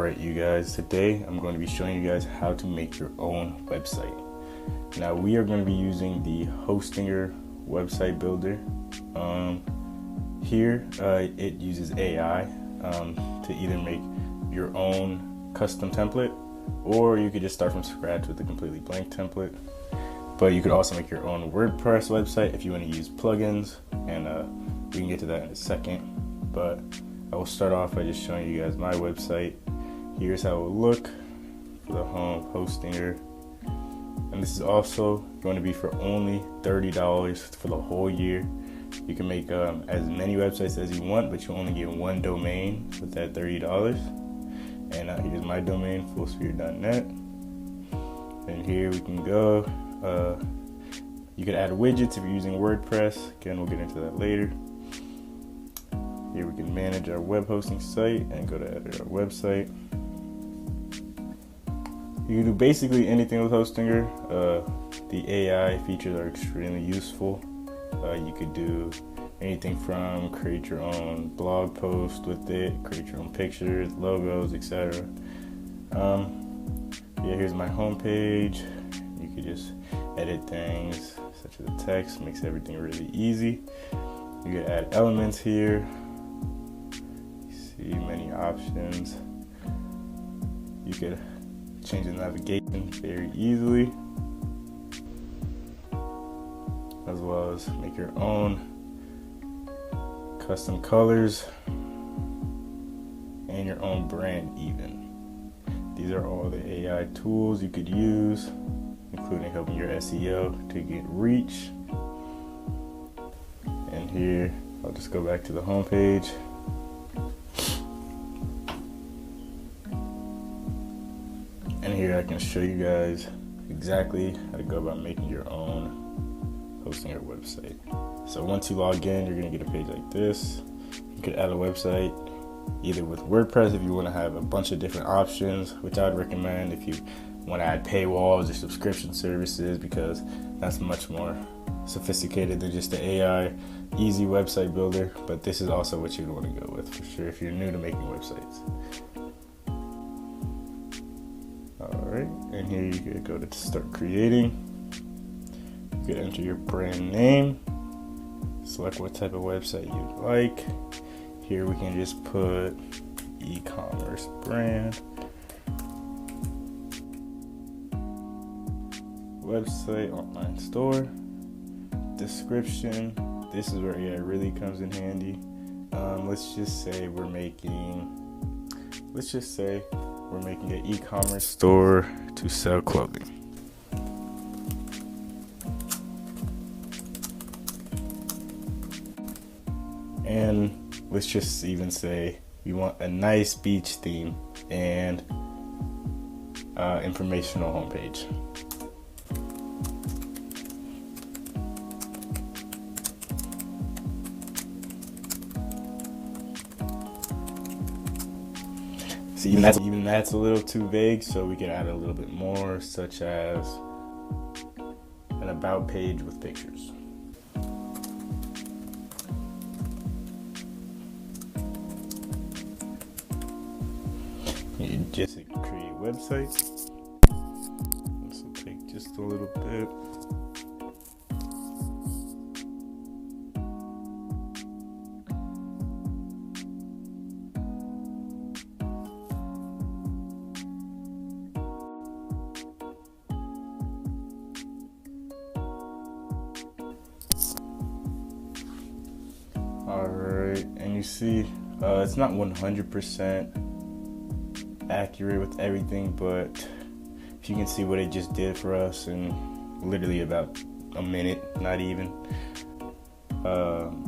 Alright you guys, today I'm going to be showing you guys how to make your own website. Now we are going to be using the Hostinger website builder. Here it uses AI to either make your own custom template, or you could just start from scratch with a completely blank template. But you could also make your own WordPress website if you want to use plugins, and we can get to that in a second. But I will start off by just showing you guys my website. Here's how it will look for the home Hostinger. And this is also going to be for only $30 for the whole year. You can make as many websites as you want, but you only get one domain with that $30. And here's my domain, fullsphere.net. And here we can go. You can add widgets if you're using WordPress. Again, we'll get into that later. Here we can manage our web hosting site and go to edit our website. You can do basically anything with Hostinger. The AI features are extremely useful. You could do anything from create your own blog post with it, create your own pictures, logos, etc. Here's my homepage. You could just edit things such as the text, makes everything really easy. You could add elements here. You see many options. You could change the navigation very easily, as well as make your own custom colors and your own brand even. These are all the AI tools you could use, including helping your SEO to get reach. And here, I'll just go back to the home page. And here I can show you guys exactly how to go about making your own Hostinger website. So once you log in, you're gonna get a page like this. You could add a website either with WordPress if you wanna have a bunch of different options, which I would recommend if you wanna add paywalls or subscription services, because that's much more sophisticated than just the AI easy website builder. But this is also what you'd wanna go with for sure if you're new to making websites. Alright, and here you could go to start creating. You could enter your brand name, select what type of website you'd like. Here we can just put e-commerce brand, website, online store, description. This is where AI really comes in handy. Let's just say we're making an e-commerce store to sell clothing. And let's just even say we want a nice beach theme and informational homepage. So even that's a little too vague, so we can add a little bit more, such as an about page with pictures. You just create website. This will take just a little bit. Alright, and you see it's not 100% accurate with everything, but if you can see what it just did for us in literally about a minute, not even.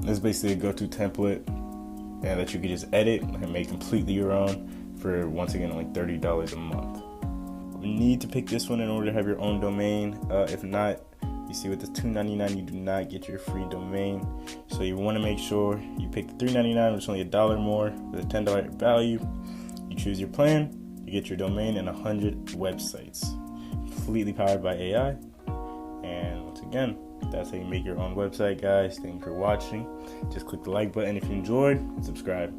It's basically a go-to template and that you can just edit and make completely your own for, once again, only $30 a month. You need to pick this one in order to have your own domain. If not, you see with the $2.99 you do not get your free domain. So you want to make sure you pick the $3.99, which is only $1 more with a $10 value. You choose your plan, you get your domain and 100 websites, completely powered by AI. And once again, that's how you make your own website, guys. Thank you for watching. Just click the like button if you enjoyed and subscribe.